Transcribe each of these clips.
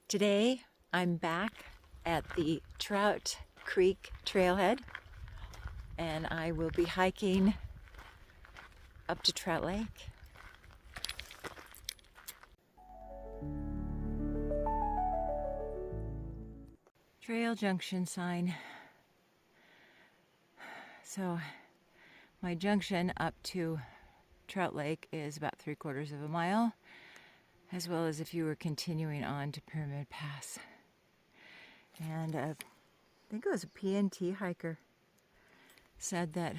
Today I'm back at the Trout Creek trailhead and I will be hiking up to Trout Lake. Trail junction sign. So my junction up to Trout Lake is about 3/4 of a mile, as well as if you were continuing on to Pyramid Pass. And I think it was a PNT hiker said that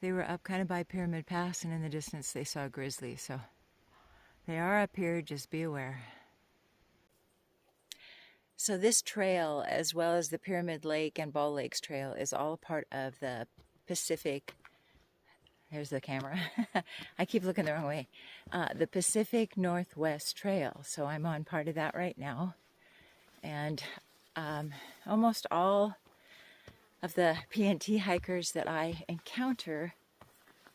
they were up kind of by Pyramid Pass, and in the distance they saw a grizzly. So they are up here, just be aware. So this trail, as well as the Pyramid Lake and Ball Lakes Trail, is all a part of the Pacific. Here's the camera. I keep looking the wrong way. The Pacific Northwest Trail. So I'm on part of that right now. And almost all of the PNT hikers that I encounter,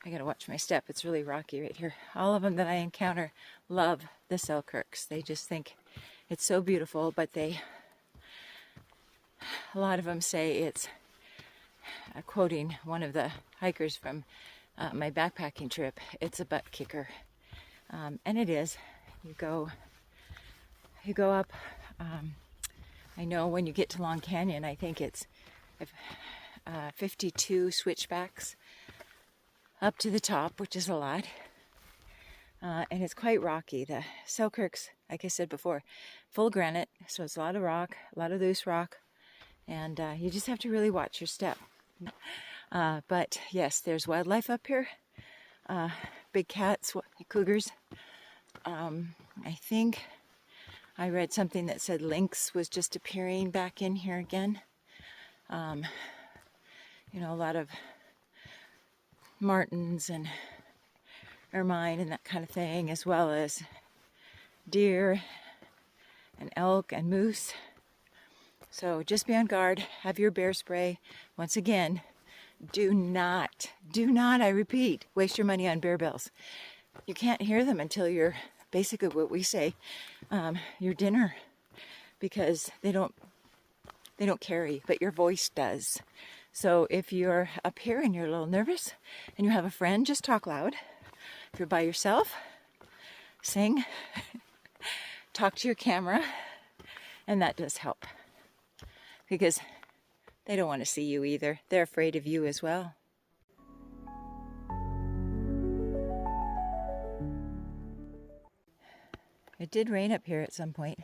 I gotta watch my step, it's really rocky right here. All of them that I encounter love the Selkirks. They just think it's so beautiful, but a lot of them say it's, quoting one of the hikers from my backpacking trip, it's a butt kicker. And it is. You go up, I know when you get to Long Canyon, I think it's 52 switchbacks up to the top, which is a lot. And it's quite rocky. The Selkirks, like I said before, full granite, so it's a lot of rock, a lot of loose rock, and you just have to really watch your step. But yes, there's wildlife up here. Big cats, cougars. I think I read something that said lynx was just appearing back in here again. You know, a lot of martens and ermine and that kind of thing, as well as deer and elk and moose. So just be on guard, have your bear spray. Once again, do not, I repeat, waste your money on bear bells. You can't hear them until you're basically what we say, your dinner, because they don't carry, but your voice does. So if you're up here and you're a little nervous and you have a friend, just talk loud. If you're by yourself, sing, talk to your camera, and that does help. Because they don't want to see you either. They're afraid of you as well. It did rain up here at some point.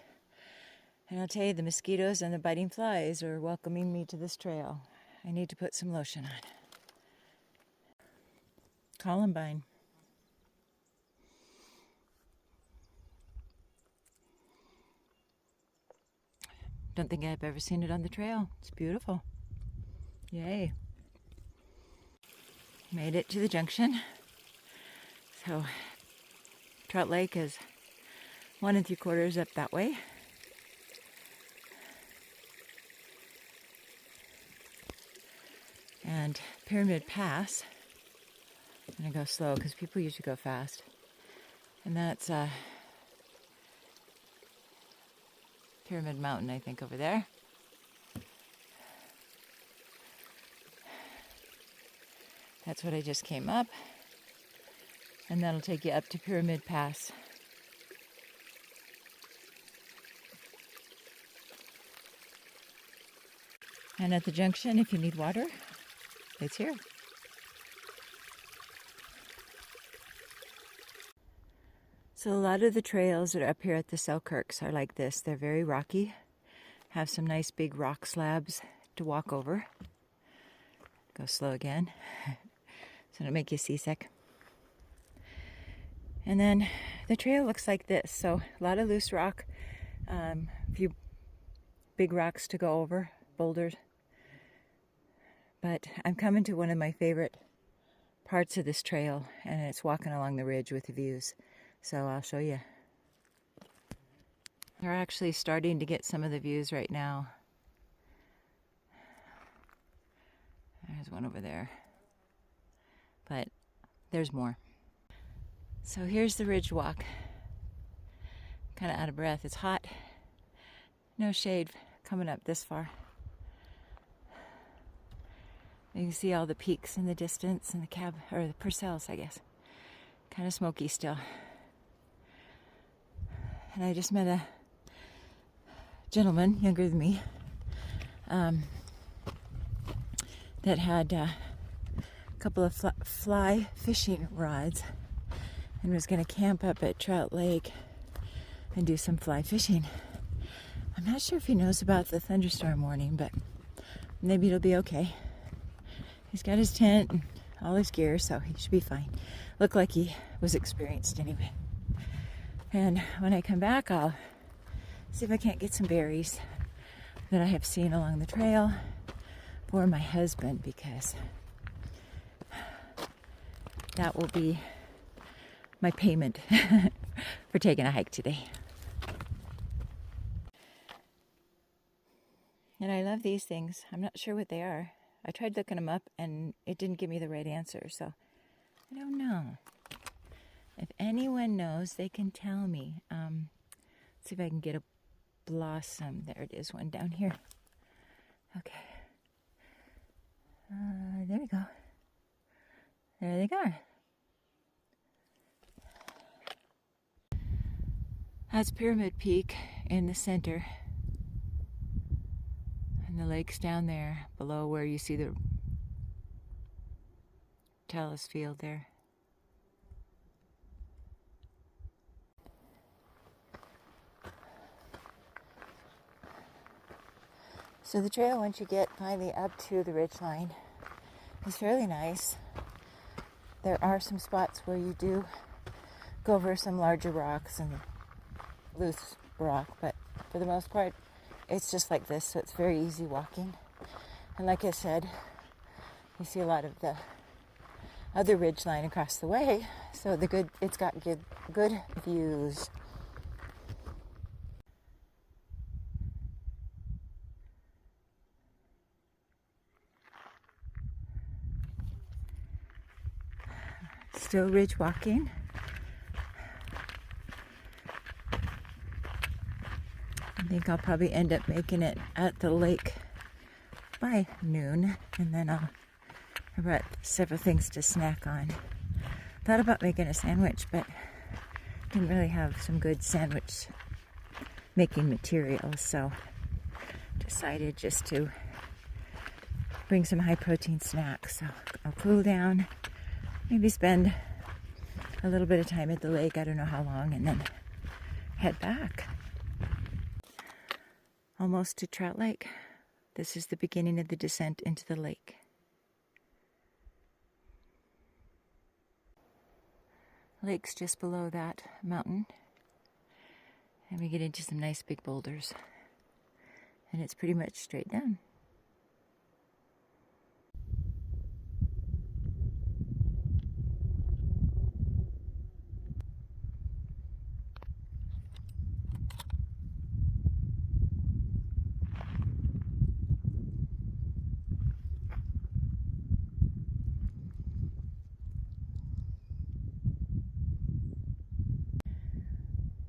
And I'll tell you, the mosquitoes and the biting flies are welcoming me to this trail. I need to put some lotion on. Columbine. Don't think I've ever seen it on the trail. It's beautiful. Yay. Made it to the junction. So Trout Lake is 1 3/4 up that way. And Pyramid Pass, I'm gonna go slow because people usually go fast. And that's Pyramid Mountain, I think, over there. That's what I just came up. And that'll take you up to Pyramid Pass. And at the junction, if you need water, it's here. So a lot of the trails that are up here at the Selkirks are like this. They're very rocky, have some nice big rock slabs to walk over. Go slow again, so don't make you seasick. And then the trail looks like this. So a lot of loose rock, a few big rocks to go over, boulders. But I'm coming to one of my favorite parts of this trail, and it's walking along the ridge with the views. So I'll show you. They're actually starting to get some of the views right now. There's one over there. But there's more. So here's the ridge walk. kind of out of breath. It's hot. No shade coming up this far. You can see all the peaks in the distance and the cab, or the Purcells, I guess. Kind of smoky still. And I just met a gentleman, younger than me, that had a couple of fly fishing rods and was going to camp up at Trout Lake and do some fly fishing. I'm not sure if he knows about the thunderstorm warning, but maybe it'll be okay. He's got his tent and all his gear, so he should be fine. Looked like he was experienced anyway. And when I come back, I'll see if I can't get some berries that I have seen along the trail for my husband, because that will be my payment for taking a hike today. And I love these things. I'm not sure what they are. I tried looking them up and it didn't give me the right answer, so I don't know. If anyone knows, they can tell me. See if I can get a blossom. There it is, one down here. Okay. There we go. There they are. That's Pyramid Peak in the center. And the lake's down there below where you see the talus field there. So the trail, once you get finally up to the ridgeline, is fairly nice. There are some spots where you do go over some larger rocks and loose rock, but for the most part, it's just like this, so it's very easy walking. And like I said, you see a lot of the other ridgeline across the way, so it's got good views. Still ridge walking. I think I'll probably end up making it at the lake by noon, and then I brought several things to snack on. Thought about making a sandwich, but didn't really have some good sandwich making materials, so decided just to bring some high protein snacks. So I'll cool down, maybe spend a little bit of time at the lake, I don't know how long, and then head back. Almost to Trout Lake. This is the beginning of the descent into the lake. Lake's just below that mountain, and we get into some nice big boulders, and it's pretty much straight down.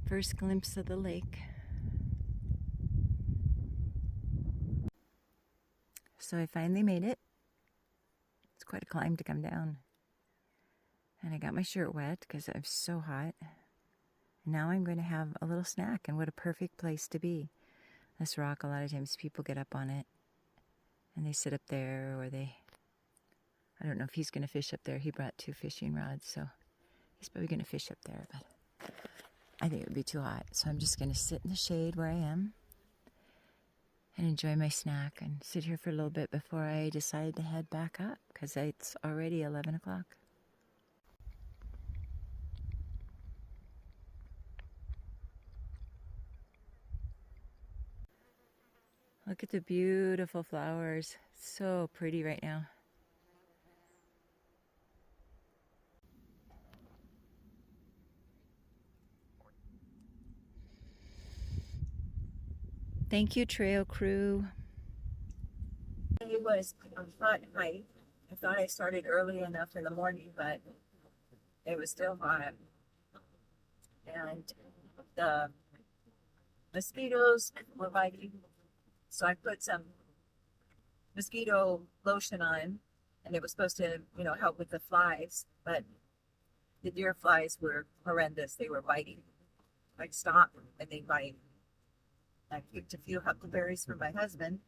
First glimpse of the lake. So I finally made it. It's quite a climb to come down. And I got my shirt wet because I'm so hot. And now I'm going to have a little snack, and what a perfect place to be. This rock, a lot of times people get up on it and they sit up there, or I don't know if he's going to fish up there. He brought 2 fishing rods, so he's probably going to fish up there, but I think it would be too hot, so I'm just going to sit in the shade where I am and enjoy my snack and sit here for a little bit before I decide to head back up, because it's already 11 o'clock. Look at the beautiful flowers. So pretty right now. Thank you, trail crew. It was a hot hike. I thought I started early enough in the morning, but it was still hot. And the mosquitoes were biting. So I put some mosquito lotion on, and it was supposed to, help with the flies, but the deer flies were horrendous. They were biting. I'd stop and they'd bite. I picked a few huckleberries for my husband,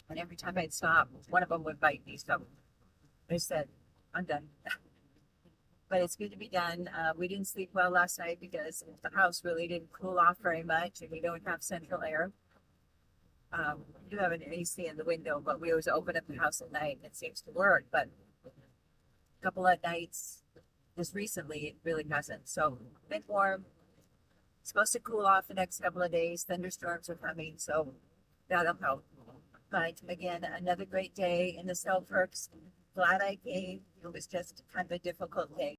and every time I'd stop, one of them would bite me. So I said, I'm done. But it's good to be done. We didn't sleep well last night because the house really didn't cool off very much, and we don't have central air. We do have an AC in the window, but we always open up the house at night, and it seems to work. But a couple of nights, just recently, it really hasn't. So a bit warm. It's supposed to cool off the next couple of days. Thunderstorms are coming, so that'll help. But again, another great day in the Selkirks. Glad I came. It was just kind of a difficult day.